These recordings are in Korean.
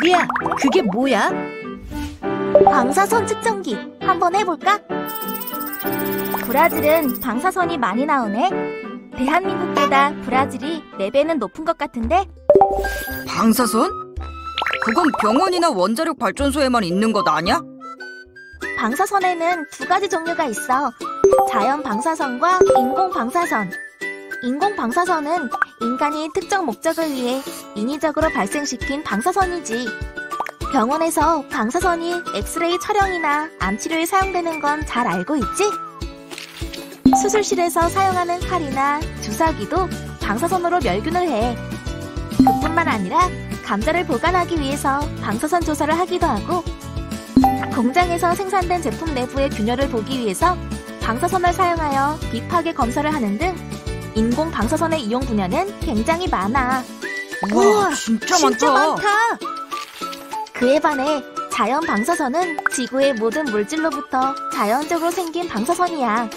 우리야, 그게 뭐야? 방사선 측정기 한번 해볼까? 브라질은 방사선이 많이 나오네. 대한민국보다 브라질이 4배는 높은 것 같은데? 방사선? 그건 병원이나 원자력 발전소에만 있는 것 아니야? 방사선에는 2가지 종류가 있어. 자연 방사선과 인공 방사선. 인공 방사선은 인간이 특정 목적을 위해 인위적으로 발생시킨 방사선이지. 병원에서 방사선이 엑스레이 촬영이나 암 치료에 사용되는 건 잘 알고 있지? 수술실에서 사용하는 칼이나 주사기도 방사선으로 멸균을 해. 그뿐만 아니라 감자를 보관하기 위해서 방사선 조사를 하기도 하고, 공장에서 생산된 제품 내부의 균열을 보기 위해서 방사선을 사용하여 비파괴 검사를 하는 등 인공 방사선의 이용 분야는 굉장히 많아. 우와, 진짜 많다. 그에 반해 자연 방사선은 지구의 모든 물질로부터 자연적으로 생긴 방사선이야.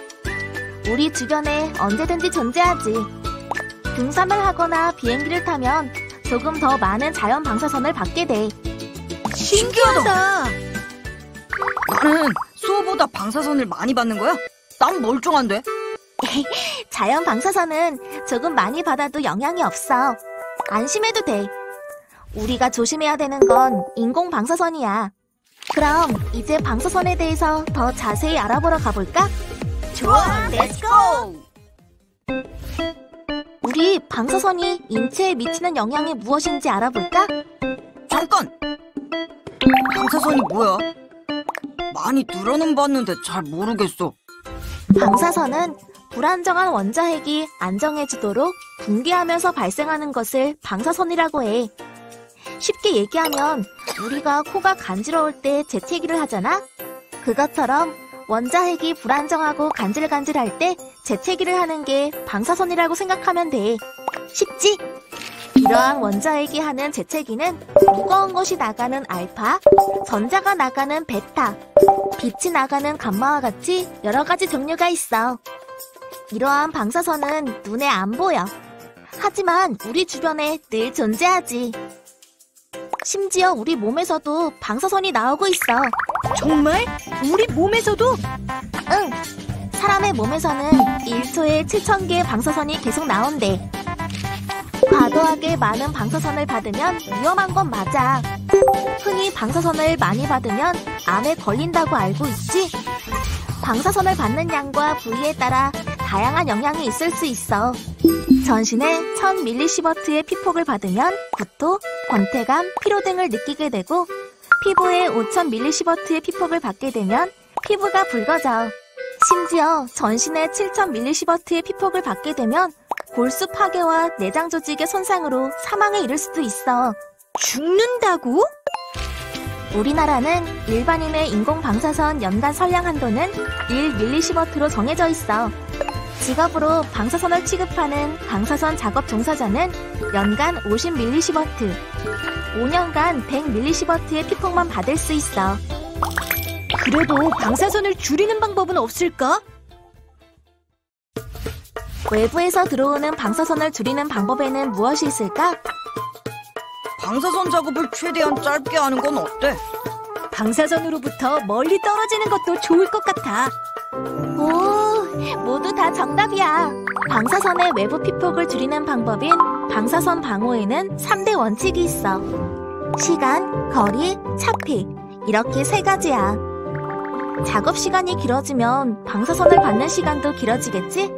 우리 주변에 언제든지 존재하지. 등산을 하거나 비행기를 타면 조금 더 많은 자연 방사선을 받게 돼. 신기하다. 나는 수호보다 방사선을 많이 받는 거야? 난 멀쩡한데? 자연 방사선은 조금 많이 받아도 영향이 없어. 안심해도 돼. 우리가 조심해야 되는 건 인공 방사선이야. 그럼 이제 방사선에 대해서 더 자세히 알아보러 가볼까? 좋아, 렛츠고! 우리 방사선이 인체에 미치는 영향이 무엇인지 알아볼까? 잠깐! 방사선이 뭐야? 많이 들어는 봤는데 잘 모르겠어. 방사선은 불안정한 원자핵이 안정해지도록 붕괴하면서 발생하는 것을 방사선이라고 해. 쉽게 얘기하면 우리가 코가 간지러울 때 재채기를 하잖아? 그것처럼 원자핵이 불안정하고 간질간질할 때 재채기를 하는 게 방사선이라고 생각하면 돼. 쉽지? 이러한 원자핵이 하는 재채기는 무거운 것이 나가는 알파, 전자가 나가는 베타, 빛이 나가는 감마와 같이 여러 가지 종류가 있어. 이러한 방사선은 눈에 안 보여. 하지만 우리 주변에 늘 존재하지. 심지어 우리 몸에서도 방사선이 나오고 있어. 정말? 우리 몸에서도? 응. 사람의 몸에서는 1초에 7,000개의 방사선이 계속 나온대. 과도하게 많은 방사선을 받으면 위험한 건 맞아. 흔히 방사선을 많이 받으면 암에 걸린다고 알고 있지? 방사선을 받는 양과 부위에 따라 다양한 영향이 있을 수 있어. 전신에 1000mS의 피폭을 받으면 구토, 권태감, 피로 등을 느끼게 되고, 피부에 5000mS의 피폭을 받게 되면 피부가 붉어져. 심지어 전신에 7000mS의 피폭을 받게 되면 골수 파괴와 내장 조직의 손상으로 사망에 이를 수도 있어. 죽는다고? 우리나라는 일반인의 인공 방사선 연간 선량 한도는 1mS로 정해져 있어. 직업으로 방사선을 취급하는 방사선 작업 종사자는 연간 50mS, 5년간 100mS의 피폭만 받을 수 있어. 그래도 방사선을 줄이는 방법은 없을까? 외부에서 들어오는 방사선을 줄이는 방법에는 무엇이 있을까? 방사선 작업을 최대한 짧게 하는 건 어때? 방사선으로부터 멀리 떨어지는 것도 좋을 것 같아. 오, 모두 다 정답이야. 방사선의 외부 피폭을 줄이는 방법인 방사선 방호에는 3대 원칙이 있어. 시간, 거리, 차폐. 이렇게 3가지야. 작업 시간이 길어지면 방사선을 받는 시간도 길어지겠지?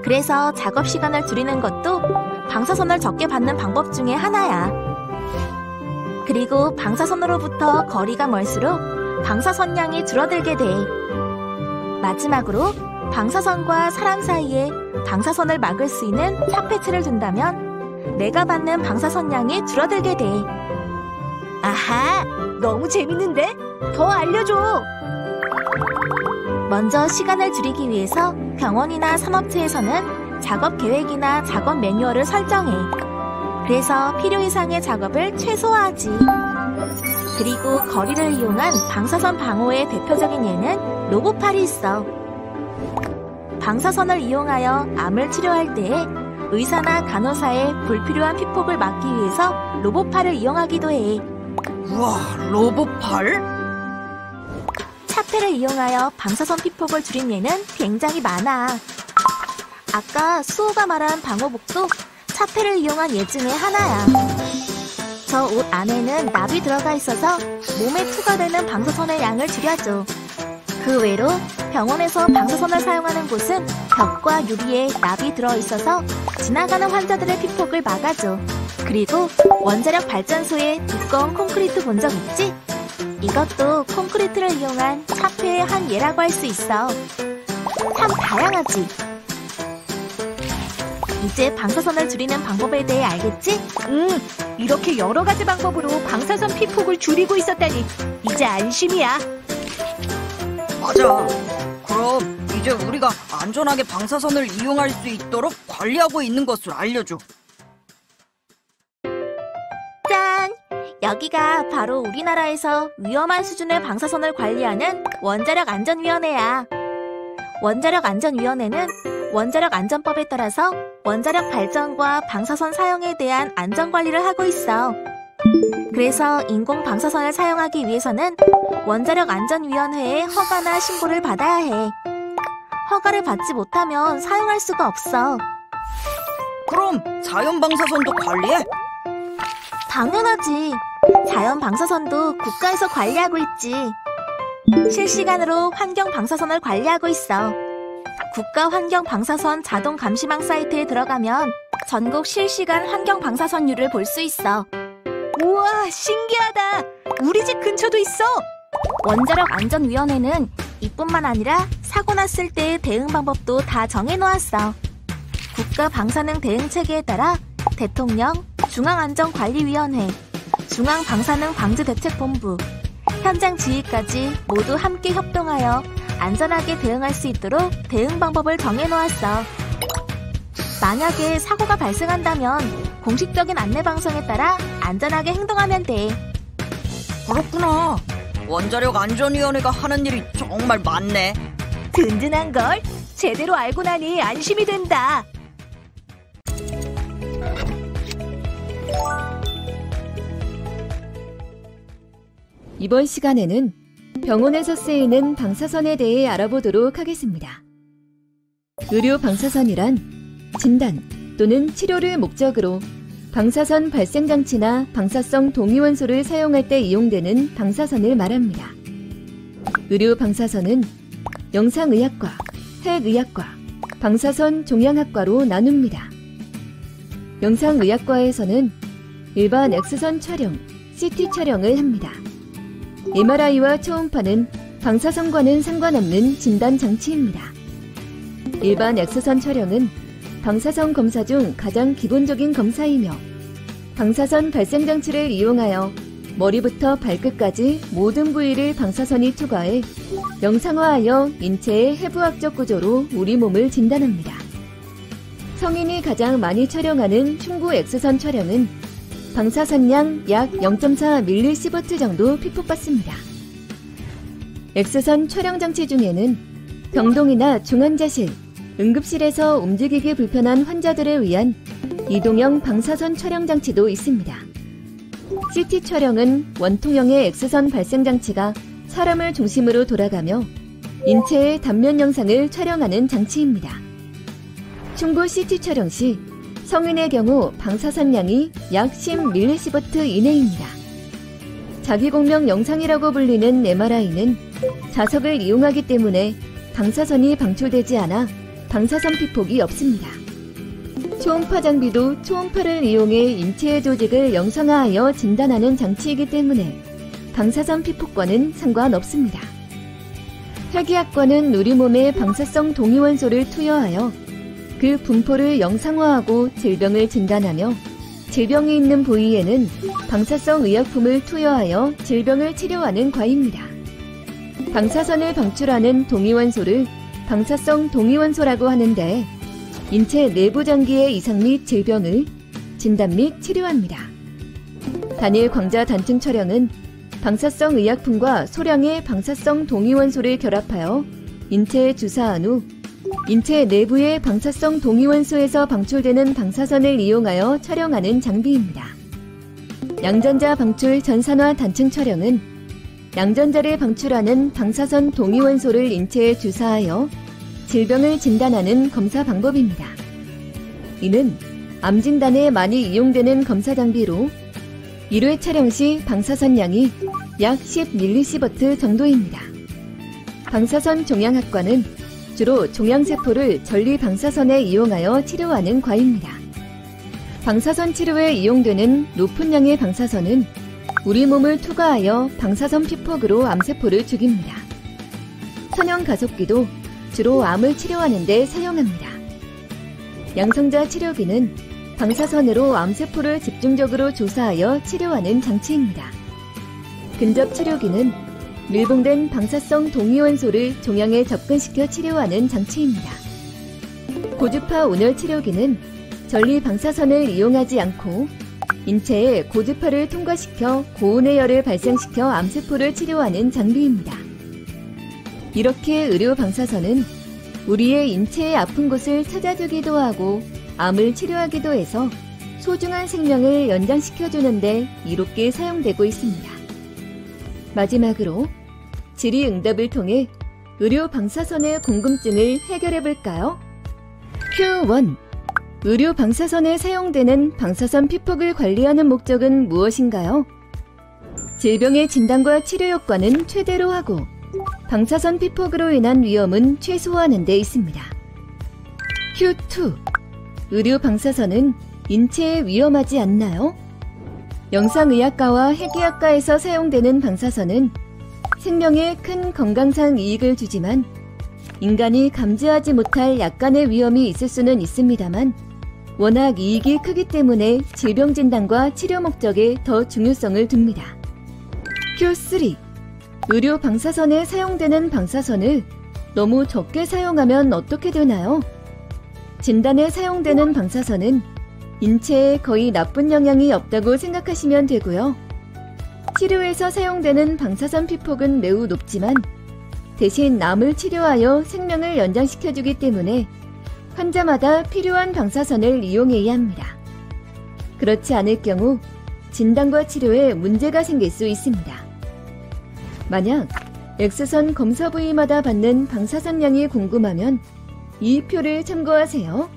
그래서 작업 시간을 줄이는 것도 방사선을 적게 받는 방법 중에 하나야. 그리고 방사선으로부터 거리가 멀수록 방사선량이 줄어들게 돼. 마지막으로 방사선과 사람 사이에 방사선을 막을 수 있는 차폐체를 둔다면 내가 받는 방사선량이 줄어들게 돼. 아하, 너무 재밌는데? 더 알려줘. 먼저 시간을 줄이기 위해서 병원이나 산업체에서는 작업 계획이나 작업 매뉴얼을 설정해. 그래서 필요 이상의 작업을 최소화하지. 그리고 거리를 이용한 방사선 방호의 대표적인 예는 로보팔이 있어. 방사선을 이용하여 암을 치료할 때에 의사나 간호사의 불필요한 피폭을 막기 위해서 로봇팔을 이용하기도 해. 우와, 로봇팔? 차폐를 이용하여 방사선 피폭을 줄인 예는 굉장히 많아. 아까 수호가 말한 방호복도 차폐를 이용한 예 중에 하나야. 저 옷 안에는 납이 들어가 있어서 몸에 투과되는 방사선의 양을 줄여줘. 그 외로 병원에서 방사선을 사용하는 곳은 벽과 유리에 납이 들어있어서 지나가는 환자들의 피폭을 막아줘. 그리고 원자력 발전소에 두꺼운 콘크리트 본 적 있지? 이것도 콘크리트를 이용한 차폐의 한 예라고 할 수 있어. 참 다양하지? 이제 방사선을 줄이는 방법에 대해 알겠지? 이렇게 여러 가지 방법으로 방사선 피폭을 줄이고 있었다니 이제 안심이야. 맞아. 그럼 이제 우리가 안전하게 방사선을 이용할 수 있도록 관리하고 있는 것을 알려줘. 짠! 여기가 바로 우리나라에서 위험한 수준의 방사선을 관리하는 원자력안전위원회야. 원자력안전위원회는 원자력안전법에 따라서 원자력 발전과 방사선 사용에 대한 안전관리를 하고 있어. 그래서 인공 방사선을 사용하기 위해서는 원자력안전위원회의 허가나 신고를 받아야 해. 허가를 받지 못하면 사용할 수가 없어. 그럼 자연 방사선도 관리해? 당연하지. 자연 방사선도 국가에서 관리하고 있지. 실시간으로 환경 방사선을 관리하고 있어. 국가 환경 방사선 자동 감시망 사이트에 들어가면 전국 실시간 환경 방사선율을 볼 수 있어. 우와, 신기하다. 우리 집 근처도 있어. 원자력안전위원회는 이뿐만 아니라 사고 났을 때의 대응 방법도 다 정해놓았어. 국가 방사능 대응 체계에 따라 대통령, 중앙안전관리위원회, 중앙방사능방지대책본부, 현장 지휘까지 모두 함께 협동하여 안전하게 대응할 수 있도록 대응 방법을 정해놓았어. 만약에 사고가 발생한다면 공식적인 안내방송에 따라 안전하게 행동하면 돼. 그렇구나. 원자력안전위원회가 하는 일이 정말 많네. 든든한걸? 제대로 알고 나니 안심이 된다. 이번 시간에는 병원에서 쓰이는 방사선에 대해 알아보도록 하겠습니다. 의료 방사선이란 진단 또는 치료를 목적으로 방사선 발생 장치나 방사성 동위원소를 사용할 때 이용되는 방사선을 말합니다. 의료 방사선은 영상의학과, 핵의학과, 방사선 종양학과로 나눕니다. 영상의학과에서는 일반 X선 촬영, CT 촬영을 합니다. MRI와 초음파는 방사선과는 상관없는 진단 장치입니다. 일반 X선 촬영은 방사선 검사 중 가장 기본적인 검사이며 방사선 발생 장치를 이용하여 머리부터 발끝까지 모든 부위를 방사선이 투과해 영상화하여 인체의 해부학적 구조로 우리 몸을 진단합니다. 성인이 가장 많이 촬영하는 흉부 X선 촬영은 방사선량 약 0.4mSv 정도 피폭받습니다. X선 촬영 장치 중에는 병동이나 중환자실, 응급실에서 움직이기 불편한 환자들을 위한 이동형 방사선 촬영 장치도 있습니다. CT 촬영은 원통형의 X선 발생 장치가 사람을 중심으로 돌아가며 인체의 단면 영상을 촬영하는 장치입니다. 흉부 CT 촬영 시 성인의 경우 방사선량이 약 10mSv 이내입니다. 자기공명 영상이라고 불리는 MRI는 자석을 이용하기 때문에 방사선이 방출되지 않아 방사선 피폭이 없습니다. 초음파 장비도 초음파를 이용해 인체의 조직을 영상화하여 진단하는 장치이기 때문에 방사선 피폭과는 상관없습니다. 핵의학과는 우리 몸에 방사성 동위원소를 투여하여 그 분포를 영상화하고 질병을 진단하며 질병이 있는 부위에는 방사성 의약품을 투여하여 질병을 치료하는 과입니다. 방사선을 방출하는 동위원소를 방사성 동위원소라고 하는데 인체 내부 장기의 이상 및 질병을 진단 및 치료합니다. 단일 광자 단층 촬영은 방사성 의약품과 소량의 방사성 동위원소를 결합하여 인체에 주사한 후 인체 내부의 방사성 동위원소에서 방출되는 방사선을 이용하여 촬영하는 장비입니다. 양전자 방출 전산화 단층 촬영은 양전자를 방출하는 방사선 동위원소를 인체에 주사하여 질병을 진단하는 검사 방법입니다. 이는 암 진단에 많이 이용되는 검사 장비로 1회 촬영 시 방사선 양이 약 10mSv 정도입니다. 방사선 종양학과는 주로 종양세포를 전리 방사선에 이용하여 치료하는 과입니다. 방사선 치료에 이용되는 높은 양의 방사선은 우리 몸을 투과하여 방사선 피폭으로 암세포를 죽입니다. 선형 가속기도 주로 암을 치료하는 데 사용합니다. 양성자 치료기는 방사선으로 암세포를 집중적으로 조사하여 치료하는 장치입니다. 근접 치료기는 밀봉된 방사성 동위원소를 종양에 접근시켜 치료하는 장치입니다. 고주파 온열 치료기는 전리 방사선을 이용하지 않고 인체에 고주파를 통과시켜 고온의 열을 발생시켜 암세포를 치료하는 장비입니다. 이렇게 의료 방사선은 우리의 인체의 아픈 곳을 찾아주기도 하고 암을 치료하기도 해서 소중한 생명을 연장시켜주는데 이롭게 사용되고 있습니다. 마지막으로 질의응답을 통해 의료 방사선의 궁금증을 해결해볼까요? Q1. 의료 방사선에 사용되는 방사선 피폭을 관리하는 목적은 무엇인가요? 질병의 진단과 치료 효과는 최대로 하고 방사선 피폭으로 인한 위험은 최소화하는 데 있습니다. Q2. 의료 방사선은 인체에 위험하지 않나요? 영상의학과와 핵의학과에서 사용되는 방사선은 생명에 큰 건강상 이익을 주지만 인간이 감지하지 못할 약간의 위험이 있을 수는 있습니다만 워낙 이익이 크기 때문에 질병 진단과 치료 목적에 더 중요성을 둡니다. Q3. 의료 방사선에 사용되는 방사선을 너무 적게 사용하면 어떻게 되나요? 진단에 사용되는 방사선은 인체에 거의 나쁜 영향이 없다고 생각하시면 되고요. 치료에서 사용되는 방사선 피폭은 매우 높지만 대신 암을 치료하여 생명을 연장시켜주기 때문에 환자마다 필요한 방사선을 이용해야 합니다. 그렇지 않을 경우 진단과 치료에 문제가 생길 수 있습니다. 만약 X선 검사 부위마다 받는 방사선량이 궁금하면 이 표를 참고하세요.